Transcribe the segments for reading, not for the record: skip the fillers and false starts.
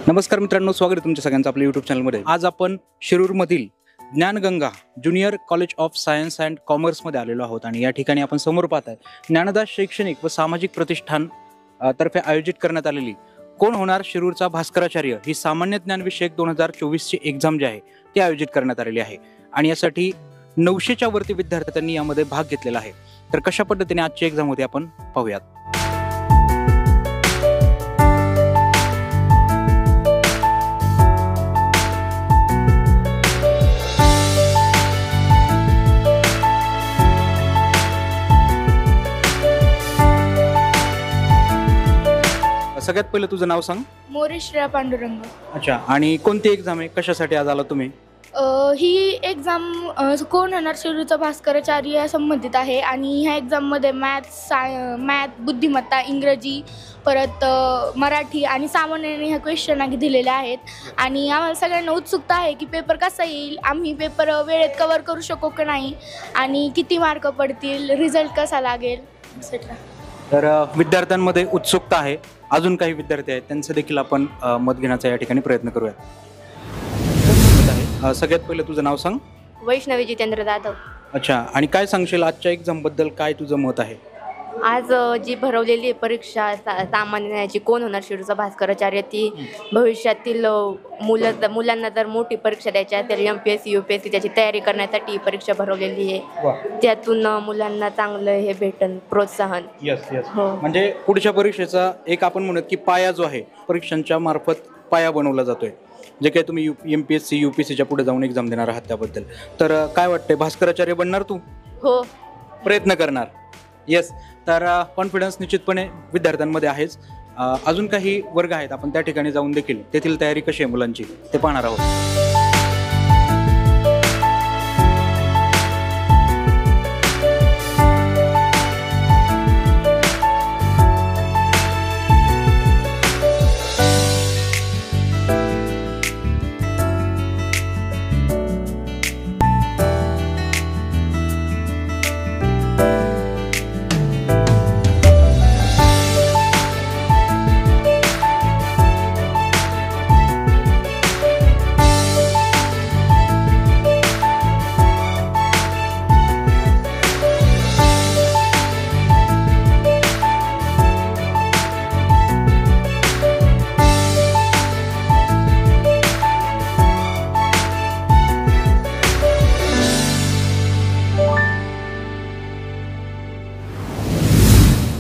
नमस्कार मित्रांनो, स्वागत आहे तुमच्या सगळ्यांचं आपल्या यूट्यूब चॅनलमध्ये। आज आपण शिरूरमधील Gyanganga junior college of science and कॉमर्समध्ये आलेलो आहोत आणि या ठिकाणी आपण समोर पाहत आहे ज्ञानदा शैक्षणिक व सामाजिक प्रतिष्ठान तर्फे आयोजित करण्यात आलेली कोण होणार शिरूरचा भास्कराचार्य ही सामान्य ज्ञान विषयक 2024 ची एक्झाम जी आहे ती आयोजित करण्यात आलेली आहे आणि यासाठी 900च्या वरती विद्यार्थ्यांनी यामध्ये भाग घेतलेला आहे। तर कशा पद्धतीने आजची एक्झाम होती आपण पाहूयात। सगळ्यात पहिले तुझं नाव सांग। मोरेश पांडुरंग। अच्छा, आणि कोणती एक्झाम आहे, कशासाठी आज आला तुम्ही? ही एक्झाम कोण होणार शिरूरचा भास्कराचार्य या संबंधित आहे आणि ह्या एक्झाममध्ये मॅथ बुद्धिमत्ता, इंग्रजी, परत मराठी आणि सामान्य ह्या क्वेश्चन दिलेले आहेत आणि आम्हाला सगळ्यांना उत्सुकता आहे की पेपर कसा येईल, आम्ही पेपर वेळेत कव्हर करू शकू की नाही आणि किती मार्क पडतील, रिझल्ट कसा लागेल एक्सेट्रा। तर विद्यार्थ्यांमध्ये उत्सुकता आहे, अजून काही विद्यार्थी आहेत त्यांचं देखील आपण मत घेण्याचा या ठिकाणी प्रयत्न करूया। सगळ्यात पहिले तुझं नाव सांग। वैष्णवी जितेंद्र जाधव। अच्छा, आणि काय सांगशील आजच्या एक्झाम बद्दल, काय तुझं मत आहे? आज जी भरवलेली परीक्षा सामान्याची कोण होणार शिरूरचा भास्कराचार्य ती भविष्यातील मुलांना जर मोठी परीक्षा द्यायची आहे तर MPSC UPSC त्याची तयारी करण्यासाठी ही परीक्षा भरवलेली आहे। त्यातून मुलांना चांगलं हे भेटन प्रोत्साहन। हो, म्हणजे पुढच्या परीक्षेचा एक आपण म्हणत की पाया जो आहे परीक्षांच्या मार्फत पाया बनवला जातोय, जे काही तुम्ही MPSC UPSCच्या पुढे जाऊन एक्झाम देणार आहात त्याबद्दल। तर काय वाटतंय, भास्कराचार्य बनणार तू? हो, प्रयत्न करणार। येस, तर कॉन्फिडन्स निश्चितपणे विद्यार्थ्यांमध्ये आहेच। अजून काही वर्ग आहेत, आपण त्या ठिकाणी जाऊन देखील तेथील तयारी कशी आहे मुलांची ते पाहणार आहोत।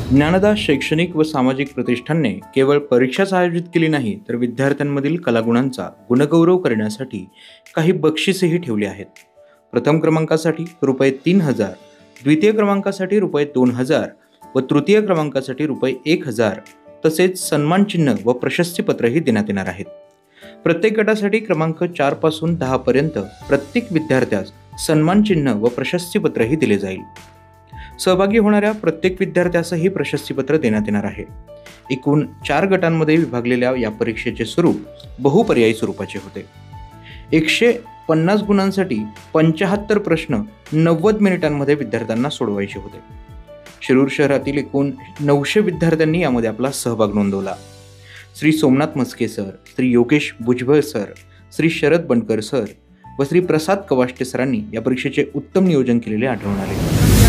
ज्ञानदा शैक्षणिक व सामाजिक प्रतिष्ठानने केवळ परीक्षाच आयोजित केली नाही तर विद्यार्थ्यांमधील कलागुणांचा गुणगौरव करण्यासाठी काही बक्षिसेही ठेवली आहेत। प्रथम क्रमांकासाठी ₹3000, द्वितीय क्रमांकासाठी ₹2000 व तृतीय क्रमांकासाठी ₹1000 तसेच सन्मानचिन्ह व प्रशस्तीपत्रही देण्यात येणार आहेत। प्रत्येक गटासाठी क्रमांक 4 पासून 10 पर्यंत प्रत्येक विद्यार्थ्यास सन्मानचिन्ह व प्रशस्तीपत्रही दिले जाईल। सहभागी होणाऱ्या प्रत्येक विद्यार्थ्यासही प्रशस्तीपत्र देण्यात येणार आहे। एकूण 4 गटांमध्ये विभागलेल्या या परीक्षेचे स्वरूप बहुपर्यायी स्वरूपाचे होते। 150 गुणांसाठी 75 प्रश्न 90 मिनिटांमध्ये विद्यार्थ्यांना सोडवायचे होते। शिरूर शहरातील एकूण 900 विद्यार्थ्यांनी यामध्ये आपला सहभाग नोंदवला। श्री सोमनाथ मस्के सर, श्री योगेश भुजबळ सर, श्री शरद बनकर सर व श्री प्रसाद कवाष्टे सरांनी या परीक्षेचे उत्तम नियोजन केलेले आढळून आले।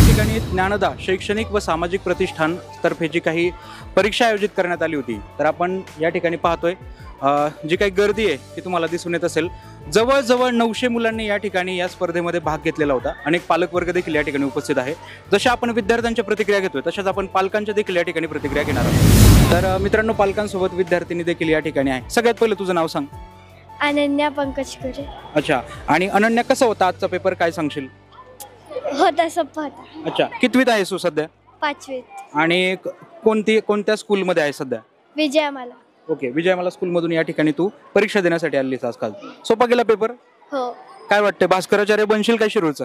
ठिकाणी ज्ञानदा शैक्षणिक व सामाजिक प्रतिष्ठान तर्फे जी काही परीक्षा आयोजित करण्यात आली होती, तर आपण या ठिकाणी पाहतोय जी काही गर्दी आहे ती तुम्हाला दिसून येत असेल। जवळजवळ 900 मुलांनी या ठिकाणी या स्पर्धेमध्ये भाग घेतलेला होता। अनेक पालक वर्ग देखील या ठिकाणी उपस्थित आहे। जशा आपण विद्यार्थ्यांच्या प्रतिक्रिया घेतोय तशाच आपण पालकांच्या देखील या ठिकाणी प्रतिक्रिया घेणार आहोत। तर मित्रांनो, पालकांसोबत विद्यार्थिनी देखील या ठिकाणी आहे। सगळ्यात पहिले तुझं नाव सांग। अनन्या पंकज कुरे। अच्छा, आणि अनन्या कसा होता आजचा पेपर, काय सांगशील? होता सोपा होता। अच्छा, कितवीत आहेस तू सध्या? 5वीत। आणि कोणत्या स्कूलमध्ये आहे सध्या? विजयमाला। ओके, विजयमाला स्कूलमधून या ठिकाणी तू परीक्षा देण्यासाठी आलीस आजकाल। सोपा गेला पेपर? हो। काय वाटतं, भास्कराचार्य बनशील काय शिरूरचा?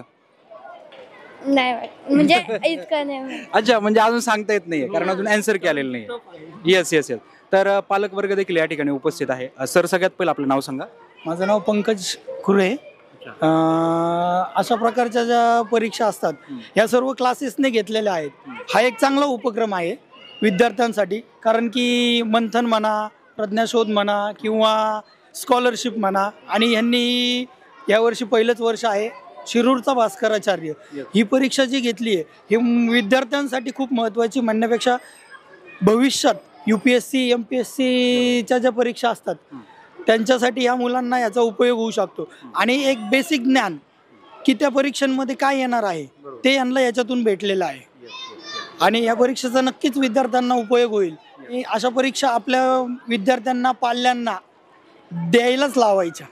नाही वाटत, म्हणजे इतकं नाही। अच्छा, म्हणजे अजून सांगता येत नाहीये कारण अजून आन्सर केलेलं नाहीये। येस येस येस, तर पालक वर्ग देखील या ठिकाणी उपस्थित आहे। सर, सगळ्यात पहिलं आपलं नाव सांगा। माझं नाव पंकज कुरे। अशा प्रकारच्या ज्या परीक्षा असतात ह्या सर्व क्लासेसने घेतलेल्या आहेत। हा एक चांगला उपक्रम आहे विद्यार्थ्यांसाठी, कारण की मंथन म्हणा, प्रज्ञाशोध म्हणा किंवा स्कॉलरशिप म्हणा, आणि यांनी यावर्षी पहिलंच वर्ष आहे शिरूरचा भास्कराचार्य ही परीक्षा जी घेतली आहे ही विद्यार्थ्यांसाठी खूप महत्त्वाची म्हणण्यापेक्षा भविष्यात UPSC MPSCच्या ज्या परीक्षा असतात त्यांच्यासाठी या मुलांना याचा उपयोग होऊ शकतो. आणि एक बेसिक ज्ञान की त्या परीक्षांमध्ये काय येणार आहे ते यांना याच्यातून भेटलेलं आहे आणि या परीक्षेचा नक्कीच विद्यार्थ्यांना उपयोग होईल. अशा परीक्षा आपल्या विद्यार्थ्यांना पाल्यांना द्यायलाच लावायच्या.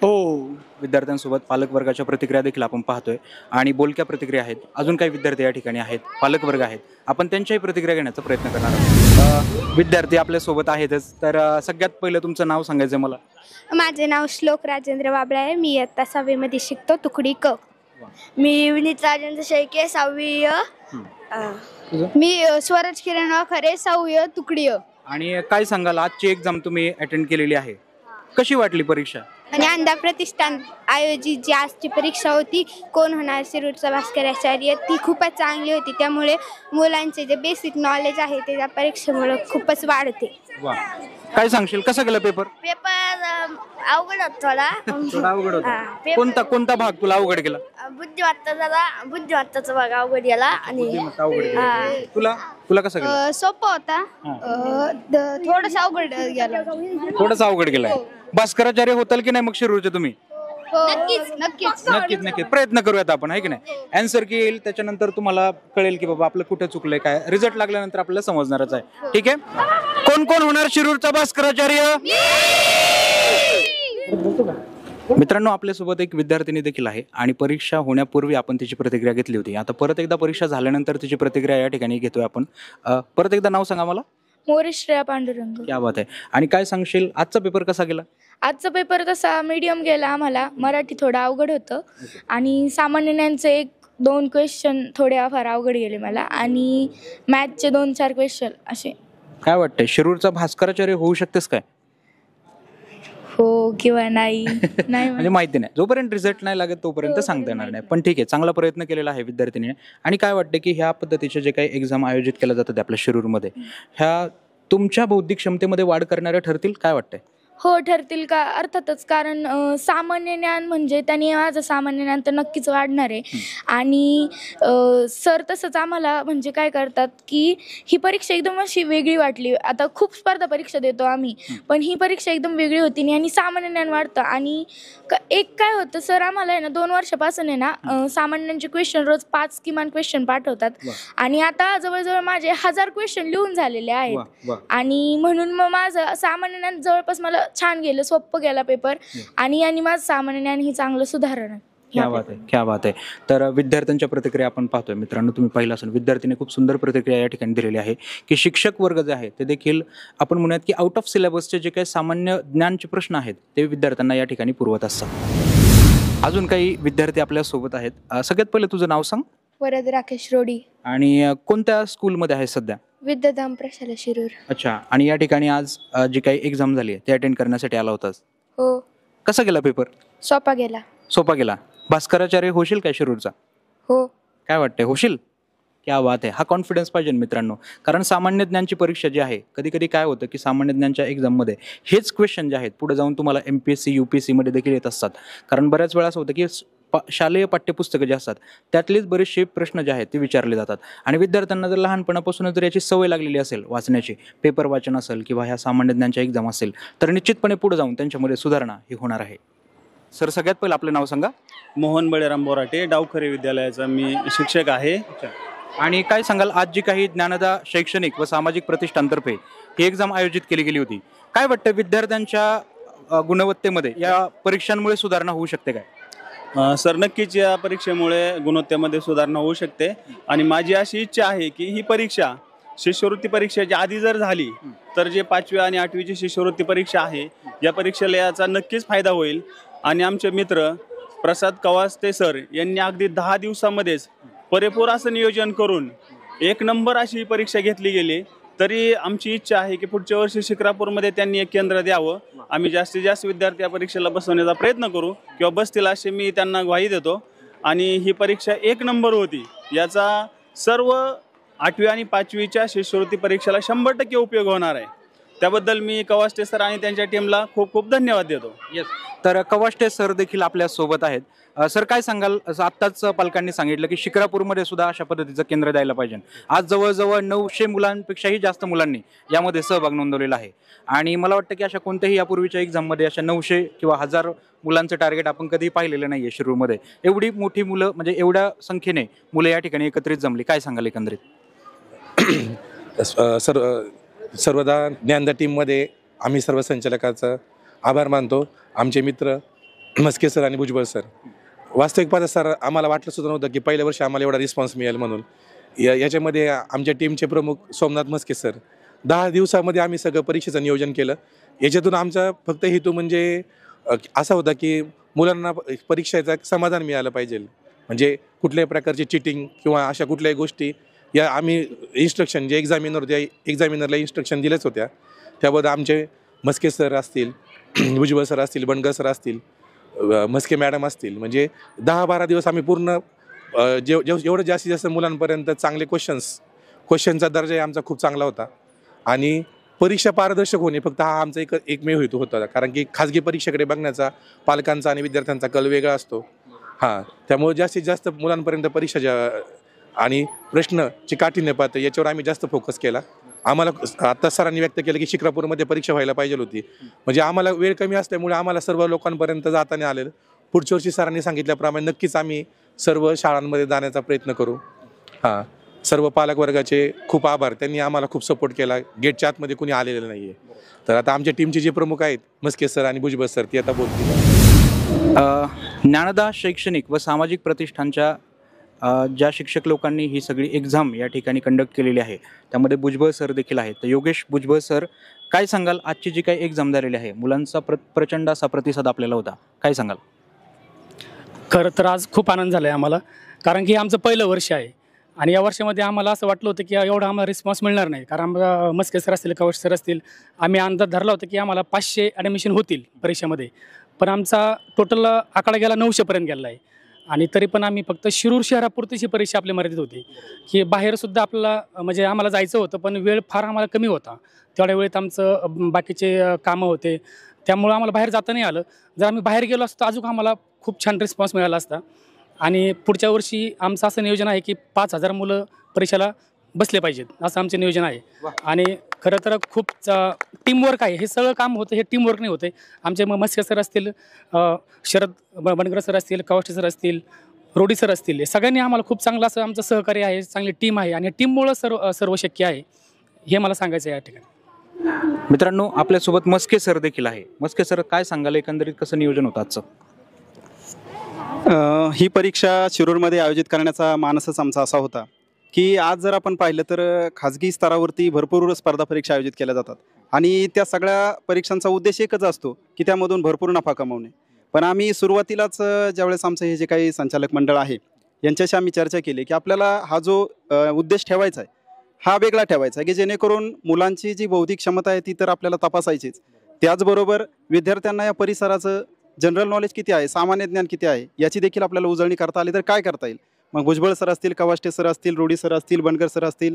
हो, विद्यार्थ्यांसोबत पालकवर्गाच्या प्रतिक्रिया देखील आपण पाहतोय आणि बोलक्या प्रतिक्रिया आहेत. अजून काही विद्यार्थी या ठिकाणी आहेत, पालकवर्ग आहेत, आपण त्यांच्याही प्रतिक्रिया घेण्याचा प्रयत्न करणार आहोत. विद्यार्थी आपल्यासोबत आहेतच, तर सगळ्यात पहिलं तुमचं नाव सांगायचं मला. माझे नाव श्लोक राजेंद्र बाबळे आहे. मी इयत्ता 6वीमध्ये शिकतो, तुकडी क. मी विनीत राजेंद्र शेळके 6वी. मी स्वराज किरण खरे 6वी तुकडी. आणि काय सांगाल, आजची एक्झाम तुम्ही अटेंड केलेली आहे, कशी वाटली परीक्षा? आणि अंधा प्रतिष्ठान आयोजित जी आजची परीक्षा होती कोण होणार शिरूरचा भास्कराचार्य ती खूपच चांगली होती. त्यामुळे मुलांचे जे बेसिक नॉलेज आहे ते त्या परीक्षेमुळे खूपच वाढते. काय सांगशील, कसा गेला पेपर? पेपर अवघड होता थोडा अवघड होता. कोणता भाग तुला अवघड गेला? बुद्धिमत्ताचा भाग अवघड गेला. आणि तुला कसा गेला? सोपा होता, थोडासा अवघड गेला. थोडासा अवघड गेलाय. भास्कराचार्य होताल की नाही मग शिरूरचे तुम्ही? नक्कीच प्रयत्न करूयात आपण, आहे की नाही. अँसर की येईल त्याच्यानंतर तुम्हाला कळेल की बाबा आपलं कुठे चुकलंय, काय रिझल्ट लागल्यानंतर आपल्याला समजणारच आहे. ठीक आहे, कोण कोण होणार शिरूरचा भास्कराचार्य? मित्रांनो, आपल्यासोबत एक विद्यार्थिनी देखील आहे आणि परीक्षा होण्यापूर्वी आपण तिची प्रतिक्रिया घेतली होती. आता परत एकदा परीक्षा झाल्यानंतर तिची प्रतिक्रिया या ठिकाणी घेतोय आपण. परत एकदा नाव सांगा मला. मोरेश श्रेया पांडुरंग. क्या बात आहे. आणि काय सांगशील, आजचा पेपर कसा गेला? आजचा पेपर तसा मीडियम गेला आम्हाला. मराठी थोडं अवघड होतं आणि सामान्य ज्ञानचे 1-2 क्वेश्चन थोडे फार अवघड गेले मला आणि मॅथचे 2-4 क्वेश्चन असे. काय वाटतंय, शिरूरचा भास्कराचार्य होऊ शकतेस काय? हो किंवा नाही म्हणजे माहिती नाही, जोपर्यंत रिझल्ट नाही लागत तोपर्यंत सांगता येणार नाही. पण ठीक आहे, चांगला प्रयत्न केलेला आहे विद्यार्थिनीने. आणि काय वाटतं की ह्या पद्धतीचे जे काही एक्झाम आयोजित केल्या जातात आपल्या शिरूरमध्ये, ह्या तुमच्या बौद्धिक क्षमतेमध्ये वाढ करणाऱ्या ठरतील, काय वाटतंय? हो ठरतील का, अर्थातच. कारण सामान्य ज्ञान म्हणजे त्याने माझं सामान्य ज्ञान तर नक्कीच वाढणार आहे. आणि सर तसंच आम्हाला म्हणजे काय करतात की ही परीक्षा एकदम अशी वेगळी वाटली. आता खूप स्पर्धा परीक्षा देतो आम्ही, पण ही परीक्षा एकदम वेगळी होती आणि सामान्य ज्ञान वाढतं. आणि एक काय होतं, सर आम्हाला आहे ना 2 वर्षापासून आहे ना सामान्यांचे क्वेश्चन रोज 5 किमान क्वेश्चन पाठवतात आणि आता जवळजवळ माझे 1000 क्वेश्चन लिहून झालेले आहेत. आणि म्हणून मग माझं सामान्य ज्ञान जवळपास मला छान गेलं, सोपं गेला पेपर. आणि माझं सामान्य ज्ञान ही चांगलं सुधारणा. क्या बात आहे. तर विद्यार्थ्यांच्या प्रतिक्रिया आपण पाहतोय. मित्रांनो, तुम्ही पाहिलं असेल, विद्यार्थ्यांनी खूप सुंदर प्रतिक्रिया या ठिकाणी दिलेली आहे की शिक्षक वर्ग जे आहे ते देखील आपण म्हणूयात की आउट ऑफ सिलेबसचे जे काही सामान्य ज्ञानचे प्रश्न आहेत ते विद्यार्थ्यांना या ठिकाणी पुरवत असतात. अजून काही विद्यार्थी आपल्या सोबत आहेत. सगळ्यात पहिले तुझं नाव सांग. वरद राकेश रोडी. आणि कोणत्या स्कूलमध्ये आहे सध्या? विद्याधाम प्रशाला शिरूर. अच्छा. आणि या ठिकाणी आज जी काही एक्झाम झाली आहे ते अटेंड करण्यासाठी आला होतास? हो. कसा गेला पेपर? सोपा गेला. भास्कराचार्य होशील काय शिरूरचा? हो. काय वाटतंय, होशील? क्या बात आहे. हा कॉन्फिडन्स पाहिजे मित्रांनो. कारण सामान्य ज्ञानची परीक्षा जी आहे, कधी कधी काय होतं की सामान्य ज्ञानच्या एक्झाममध्ये हेच क्वेश्चन जे आहेत पुढे जाऊन तुम्हाला MPSC UPSC मध्ये देखील येत असतात. कारण बऱ्याच वेळा असं होतं की शालेय पाठ्यपुस्तकं जे असतात त्यातलेच बरेचसे प्रश्न जे आहेत ते विचारले जातात. आणि विद्यार्थ्यांना जर लहानपणापासूनच जर याची सवय लागलेली असेल वाचण्याची, पेपर वाचन असेल किंवा ह्या सामान्य ज्ञानच्या एक्झाम असेल, तर निश्चितपणे पुढे जाऊन त्यांच्यामध्ये सुधारणा ही होणार आहे. सर, सगळ्यात पहिलं आपलं नाव सांगा. मोहन बळीराम बोराटे, डावखरे विद्यालयाचा मी शिक्षक आहे. आणि काय सांगाल, आज जी काही ज्ञानदा शैक्षणिक व सामाजिक प्रतिष्ठानतर्फे ही एक्झाम आयोजित केली गेली होती, काय वाटतं विद्यार्थ्यांच्या गुणवत्तेमध्ये या परीक्षांमुळे सुधारणा होऊ शकते काय? सर, नक्कीच या परीक्षेमुळे गुणवत्तेमध्ये सुधारणा होऊ शकते. आणि माझी अशी इच्छा आहे की ही परीक्षा शिष्यवृत्ती परीक्षेच्या आधी जर झाली तर जे 5वी आणि 8वीची शिष्यवृत्ती परीक्षा आहे या परीक्षेला याचा नक्कीच फायदा होईल. आणि आमचे मित्र प्रसाद कवास्ते सर यांनी अगदी 10 दिवसामध्येच पुरेपूर असं नियोजन करून 1 नंबर अशी ही परीक्षा घेतली गेली. तरी आमची इच्छा आहे की पुढच्या वर्षी शिक्रापूरमध्ये त्यांनी एक केंद्र द्यावं. आम्ही जास्तीत जास्त विद्यार्थी या परीक्षेला बसवण्याचा प्रयत्न करू किंवा बसतील असे मी त्यांना ग्वाही देतो. आणि ही परीक्षा 1 नंबर होती, याचा सर्व 8वी आणि 5वीच्या शिष्यवृत्ती परीक्षेला 100% उपयोग होणार आहे. त्याबद्दल मी कवाष्टे सर आणि त्यांच्या टीमला खूप खूप धन्यवाद देतो. येस, तर कवाष्टे सर देखील आपल्या सोबत आहेत. सर काय सांगाल, असं आत्ताच पालकांनी सांगितलं की शिक्रापूरमध्ये सुद्धा अशा पद्धतीचं केंद्र द्यायला पाहिजे. आज जवळजवळ 900 मुलांपेक्षाही जास्त मुलांनी यामध्ये सहभाग नोंदवलेला आहे आणि मला वाटतं की अशा कोणत्याही यापूर्वीच्या एक्झाममध्ये अशा 900 किंवा 1000 मुलांचं टार्गेट आपण कधी पाहिलेलं नाही आहे शिरूरमध्ये. एवढी मोठी मुलं, म्हणजे एवढ्या संख्येने मुलं या ठिकाणी एकत्रित जमली. काय सांगाल एकंदरीत? सर्वदा ज्ञानदा टीममध्ये आम्ही सर्व संचालकाचा आभार मानतो. आमचे मित्र मस्के सर आणि भुजबळ सर, वास्तविक पाहता सर आम्हाला वाटलं सुद्धा नव्हतं की पहिल्या वर्षी आम्हाला एवढा रिस्पॉन्स मिळेल म्हणून. याच्यामध्ये आमच्या टीमचे प्रमुख सोमनाथ मस्के सर, 10 दिवसामध्ये आम्ही सगळं परीक्षेचं नियोजन केलं. याच्यातून आमचा फक्त हेतू म्हणजे असा होता की मुलांना परीक्षेचं समाधान मिळालं पाहिजे. म्हणजे कुठल्याही प्रकारची चिटिंग किंवा अशा कुठल्याही गोष्टी या आम्ही इन्स्ट्रक्शन जे एक्झामिनर होत्या एक्झामिनरला इन्स्ट्रक्शन दिलेच होत्या. त्याबद्दल आमचे मस्के सर असतील, भुजबळ सर असतील, बनगर सर असतील, मस्के मॅडम असतील, म्हणजे 10-12 दिवस आम्ही पूर्ण एवढं जास्तीत जास्त मुलांपर्यंत चांगले क्वेश्चनचा दर्जा आमचा खूप चांगला होता. आणि परीक्षा पारदर्शक होणे फक्त हा आमचा एकमेव हेतू होता. कारण की खाजगी परीक्षेकडे बघण्याचा पालकांचा आणि विद्यार्थ्यांचा कल वेगळा असतो. त्यामुळे जास्तीत जास्त मुलांपर्यंत परीक्षा आणि प्रश्नची काठीण्य पातळी याच्यावर आम्ही जास्त फोकस केला. आम्हाला आत्ता सरांनी व्यक्त केलं की शिक्रापूरमध्ये परीक्षा व्हायला पाहिजे होती. म्हणजे आम्हाला वेळ कमी असल्यामुळे आम्हाला सर्व लोकांपर्यंत जाता नाही आलेलं. पुढच्या वर्षी सरांनी सांगितल्याप्रमाणे नक्कीच आम्ही सर्व शाळांमध्ये जाण्याचा प्रयत्न करू. सर्व पालकवर्गाचे खूप आभार, त्यांनी आम्हाला खूप सपोर्ट केला. गेटच्या आतमध्ये कुणी आलेलं नाही आहे. तर आता आमच्या टीमचे जे प्रमुख आहेत मस्के सर आणि भुजबळ सर, ते आता बोलतील. ज्ञानदा शैक्षणिक व सामाजिक प्रतिष्ठानच्या ज्या शिक्षक लोकांनी ही सगळी एक्झाम या ठिकाणी कंडक्ट केलेली आहे त्यामध्ये भुजबळ सर देखील आहेत. तर योगेश भुजबळ सर, काय सांगाल, आजची जी काही एक्झाम झालेली आहे मुलांचा प्रचंड असा प्रतिसाद आपल्याला होता, काय सांगाल? खरं तर आज खूप आनंद झाला आहे आम्हाला, कारण की आमचं पहिलं वर्ष आहे आणि या वर्षामध्ये आम्हाला असं वाटलं होतं की एवढा आम्हाला रिस्पॉन्स मिळणार नाही. कारण आम्हाला मस्के सर असतील, कवश सर असतील, आम्ही अंदाज धरला होता की आम्हाला 500 ॲडमिशन होतील परीक्षेमध्ये, पण आमचा टोटल आकडा गेला 900पर्यंत गेला आहे. आणि तरी पण आम्ही फक्त शिरूर शहरापुरतीच ही परीक्षा आपली मर्यादित होती की बाहेरसुद्धा आपल्याला म्हणजे आम्हाला जायचं होतं, पण वेळ फार आम्हाला कमी होता. तेवढ्या वेळेत आमचं बाकीचे कामं होते, त्यामुळं आम्हाला बाहेर जाता नाही आलं. जर आम्ही बाहेर गेलो असतो अजून आम्हाला खूप छान रिस्पॉन्स मिळाला असता. आणि पुढच्या वर्षी आमचं असं नियोजन आहे की 5000 मुलं परीक्षेला बसले पाहिजेत, असं आमचे नियोजन आहे. आणि खरं तर खूप टीमवर्क आहे, हे सगळं काम होतं, हे टीमवर्क नाही होते. आमचे मस्के सर असतील, शरद बनगर सर असतील, कवाष्टे सर असतील, रोडी सर असतील, हे सगळ्यांनी आम्हाला खूप चांगलं असं आमचं सहकार्य आहे, चांगली टीम आहे आणि टीममुळं सर्व शक्य आहे, हे मला सांगायचं आहे या ठिकाणी. मित्रांनो, आपल्यासोबत मस्के सर देखील आहे. मस्के सर, काय सांगाल, एकंदरीत कसं नियोजन होतं आजचं? ही परीक्षा शिरूरमध्ये आयोजित करण्याचा मानसच आमचा असा होता की आज जर आपण पाहिलं तर खाजगी स्तरावरती भरपूर स्पर्धा परीक्षा आयोजित केल्या जातात आणि त्या सगळ्या परीक्षांचा उद्देश एकच असतो की त्यामधून भरपूर नफा कमावणे. पण आम्ही सुरुवातीलाच ज्यावेळेस आमचं हे जे काही संचालक मंडळ आहे यांच्याशी आम्ही चर्चा केली की आपल्याला हा जो उद्देश ठेवायचा आहे हा वेगळा ठेवायचा आहे की जेणेकरून मुलांची जी बौद्धिक क्षमता आहे ती तर आपल्याला तपासायचीच, त्याचबरोबर विद्यार्थ्यांना या परिसराचं जनरल नॉलेज किती आहे, सामान्य ज्ञान किती आहे याची देखील आपल्याला उजळणी करता आली तर काय करता येईल. मग भुजबळ सर असतील, कवाष्टे सर असतील, रोडी सर असतील, बनगर सर असतील,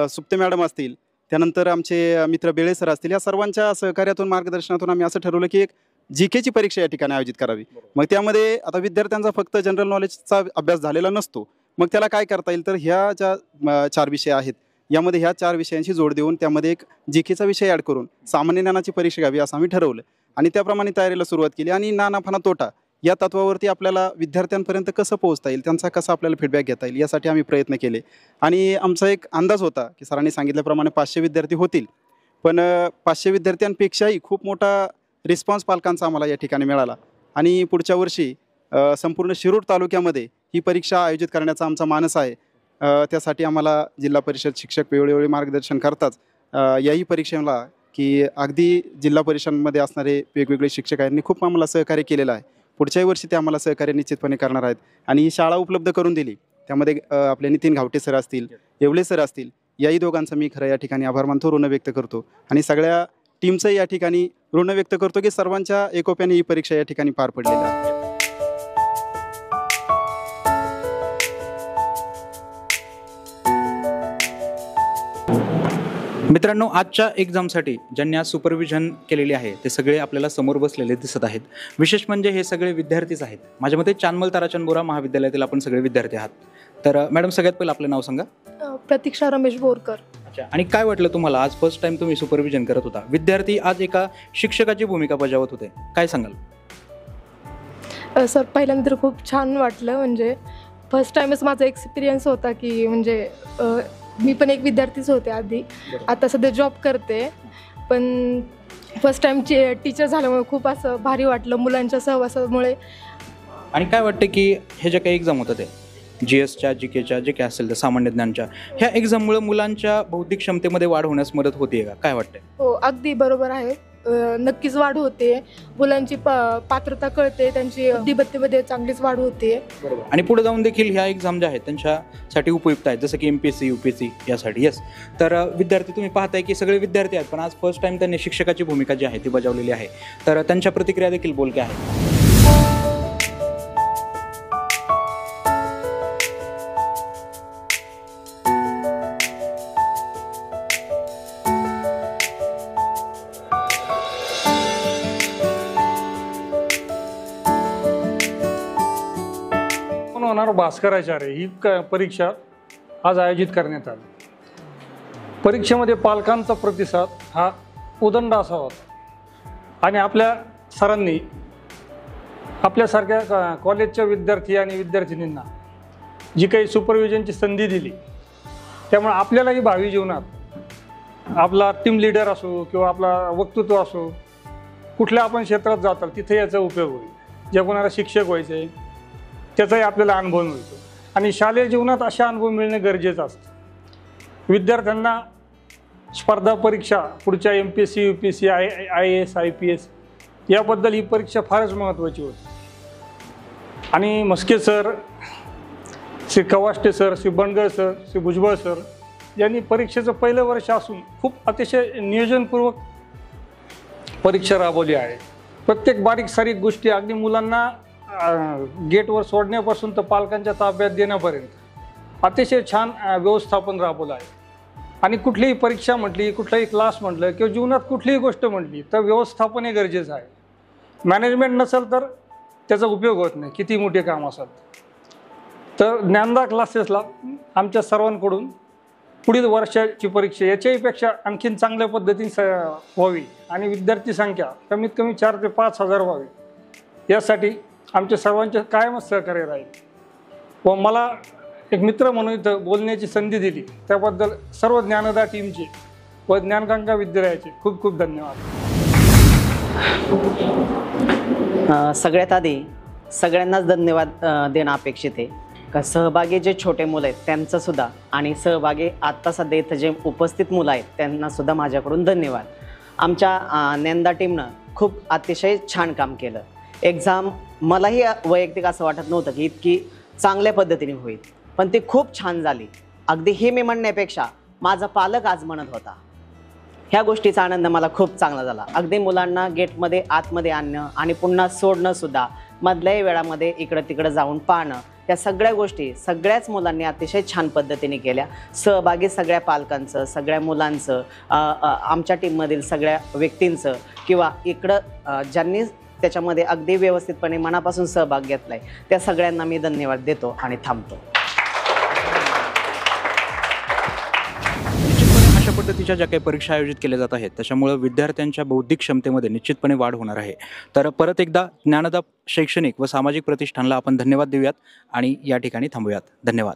सुप्ते मॅडम असतील, त्यानंतर आमचे मित्र बेळे सर असतील, या सर्वांच्या सहकार्यातून मार्गदर्शनातून आम्ही असं ठरवलं की एक जीकेची परीक्षा या ठिकाणी आयोजित करावी. मग त्यामध्ये आता विद्यार्थ्यांचा फक्त जनरल नॉलेजचा अभ्यास झालेला नसतो, मग त्याला काय करता येईल तर ह्या ज्या 4 विषय आहेत यामध्ये ह्या 4 विषयांची जोड देऊन त्यामध्ये एक जीकेचा विषय ॲड करून सामान्य ज्ञानाची परीक्षा घ्यावी असं आम्ही ठरवलं आणि त्याप्रमाणे तयारीला सुरुवात केली. आणि ना नफा ना तोटा या तत्वावरती आपल्याला विद्यार्थ्यांपर्यंत कसं पोहोचता येईल, त्यांचा कसा आपल्याला फीडबॅक घेता येईल यासाठी आम्ही प्रयत्न केले. आणि आमचा एक अंदाज होता की सरांनी सांगितल्याप्रमाणे 500 विद्यार्थी होतील, पण 500 विद्यार्थ्यांपेक्षाही खूप मोठा रिस्पॉन्स पालकांचा आम्हाला या ठिकाणी मिळाला. आणि पुढच्या वर्षी संपूर्ण शिरूर तालुक्यामध्ये ही परीक्षा आयोजित करण्याचा आमचा मानस आहे. त्यासाठी आम्हाला जिल्हा परिषद शिक्षक वेळोवेळी मार्गदर्शन करताच याही परीक्षेला की अगदी जिल्हा परिषदांमध्ये असणारे वेगवेगळे शिक्षक यांनी खूप आम्हाला सहकार्य केलेलं आहे. पुढच्याही वर्षी ते आम्हाला सहकार्य निश्चितपणे करणार आहेत आणि ही शाळा उपलब्ध करून दिली. त्यामध्ये आपले नितीन घावटे सर असतील, येवले सर असतील, याही दोघांचा मी खरं या ठिकाणी आभार मानतो, ऋण व्यक्त करतो आणि सगळ्या टीमचं या ठिकाणी ऋण व्यक्त करतो की सर्वांच्या एकोप्याने ही परीक्षा या ठिकाणी पार पडलेली आहे. मित्रांनो, आजच्या एक्झामसाठी ज्यांनी आज सुपरविजन केलेले आहे ते सगळे आपल्याला समोर बसलेले दिसत आहेत. विशेष म्हणजे हे सगळे विद्यार्थीच आहेत. माझ्या मते चांदमल ताराचंद बोरा महाविद्यालयातील आपण सगळे विद्यार्थी आहात. तर मॅडम, सगळ्यात पहिलं आपलं नाव सांगा. प्रतीक्षा रमेश बोरकर. अच्छा, आणि काय वाटलं तुम्हाला? आज फर्स्ट टाइम तुम्ही सुपरविजन करत होता. विद्यार्थी आज एका शिक्षकाची भूमिका बजावत होते, काय सांगाल? सर, पहिल्यांदा तर खूप छान वाटलं. म्हणजे फर्स्ट टाईमच माझा एक्सपिरियन्स होता की म्हणजे मी पण एक विद्यार्थीच होते आधी. आता सध्या जॉब करते, पण फर्स्ट टाईम टीचर झाल्यामुळे खूप असं भारी वाटलं मुलांच्या सहवासामुळे. आणि काय वाटतं की हे जे काही एक्झाम होतं ते GSच्या, GKच्या, जे काय असेल तर सामान्य ज्ञानच्या, ह्या एक्झाममुळे मुलांच्या बौद्धिक क्षमतेमध्ये वाढ होण्यास मदत होते का? काय वाटतंय? हो, अगदी बरोबर आहे. नक्कीच वाढ होते. मुलांची पात्रता कळते, त्यांची बुद्धिमत्तेमध्ये चांगलीच वाढ होते. आणि पुढे जाऊन देखील ह्या एक्झाम ज्या आहेत त्यांच्यासाठी उपयुक्त आहेत, जसं की MPSC, UPSC यासाठी. येस, तर विद्यार्थी तुम्ही पाहताय की सगळे विद्यार्थी आहेत, पण आज फर्स्ट टाइम त्यांनी शिक्षकाची भूमिका जी आहे ती बजावलेली आहे. तर त्यांच्या प्रतिक्रिया देखील बोलक्या आहेत. होणार भास्कराचार्य ही परीक्षा आज आयोजित करण्यात आली. परीक्षेमध्ये पालकांचा प्रतिसाद हा उदंड असा होता आणि आपल्या सरांनी आपल्यासारख्या कॉलेजच्या विद्यार्थी आणि विद्यार्थिनींना जी काही सुपरविजनची संधी दिली, त्यामुळे आपल्यालाही भावी जीवनात आपला टीम लीडर असो किंवा आपला वक्तृत्व असो, कुठल्या आपण क्षेत्रात जाताल तिथे याचा उपयोग होईल. जे कोणाला शिक्षक व्हायचं आहे त्याचाही आपल्याला अनुभव मिळतो आणि शालेय जीवनात अशा अनुभव मिळणे गरजेचं असतं. विद्यार्थ्यांना स्पर्धा परीक्षा पुढच्या MPSC, UPSC, IAS, IPS याबद्दल ही परीक्षा फारच महत्त्वाची होती. आणि Maske sir, Shri Kavashte sir, Shri Bangar sir, Shri Bhujbal sir यांनी परीक्षेचं पहिलं वर्ष असून खूप अतिशय नियोजनपूर्वक परीक्षा राबवली आहे. प्रत्येक बारीक सारीक गोष्टी अगदी मुलांना गेटवर सोडण्यापासून तर पालकांच्या ताब्यात देण्यापर्यंत अतिशय छान व्यवस्थापन राबवलं आहे. आणि कुठलीही परीक्षा म्हटली, कुठलाही क्लास म्हटलं किंवा जीवनात कुठलीही गोष्ट म्हटली तर व्यवस्थापन हे गरजेचं आहे. मॅनेजमेंट नसेल तर त्याचा उपयोग होत नाही, किती मोठे काम असेल. तर ज्ञानदा क्लासेसला आमच्या सर्वांकडून पुढील वर्षाची परीक्षा याच्याही पेक्षा आणखीन चांगल्या पद्धतीने व्हावी आणि विद्यार्थी संख्या कमीत कमी 4,000 ते 5,000 व्हावी, यासाठी आमच्या सर्वांचे कायमच सहकार्य राहील. व मला एक मित्र म्हणून इथं बोलण्याची संधी दिली त्याबद्दल सर्व ज्ञानदा टीमचे व ज्ञानगंगा विद्यालयाचे खूप खूप धन्यवाद. सगळ्यात आधी सगळ्यांनाच धन्यवाद देणं अपेक्षित आहे. का सहभागी जे छोटे मुलं आहेत त्यांचंसुद्धा आणि सहभागी आत्ता सध्या इथं जे उपस्थित मुलं आहेत त्यांनासुद्धा माझ्याकडून धन्यवाद. आमच्या ज्ञानदा टीमनं खूप अतिशय छान काम केलं. एक्झाम मलाही वैयक्तिक असं वाटत नव्हतं की इतकी चांगल्या पद्धतीने होईल, पण ती खूप छान झाली. अगदी हे मी म्हणण्यापेक्षा माझा पालक आज म्हणत होता, ह्या गोष्टीचा आनंद मला खूप चांगला झाला. अगदी मुलांना गेटमध्ये आतमध्ये आणणं आणि पुन्हा सोडणं सुद्धा, मधल्याही वेळामध्ये इकडं तिकडं जाऊन पाहणं, या सगळ्या गोष्टी सगळ्याच मुलांनी अतिशय छान पद्धतीने केल्या. सहभागी सगळ्या पालकांचं, सगळ्या मुलांचं, आमच्या टीममधील सगळ्या व्यक्तींचं किंवा इकडं ज्यांनी त्याच्यामध्ये अगदी व्यवस्थितपणे मनापासून सहभाग घेतला आहे त्या सगळ्यांना मी धन्यवाद देतो आणि थांबतो. अशा पद्धतीच्या ज्या काही परीक्षा आयोजित केल्या जात आहेत त्याच्यामुळे विद्यार्थ्यांच्या बौद्धिक क्षमतेमध्ये निश्चितपणे वाढ होणार आहे. तर परत एकदा ज्ञानदा शैक्षणिक व सामाजिक प्रतिष्ठानला आपण धन्यवाद देऊयात आणि या ठिकाणी थांबूयात. धन्यवाद.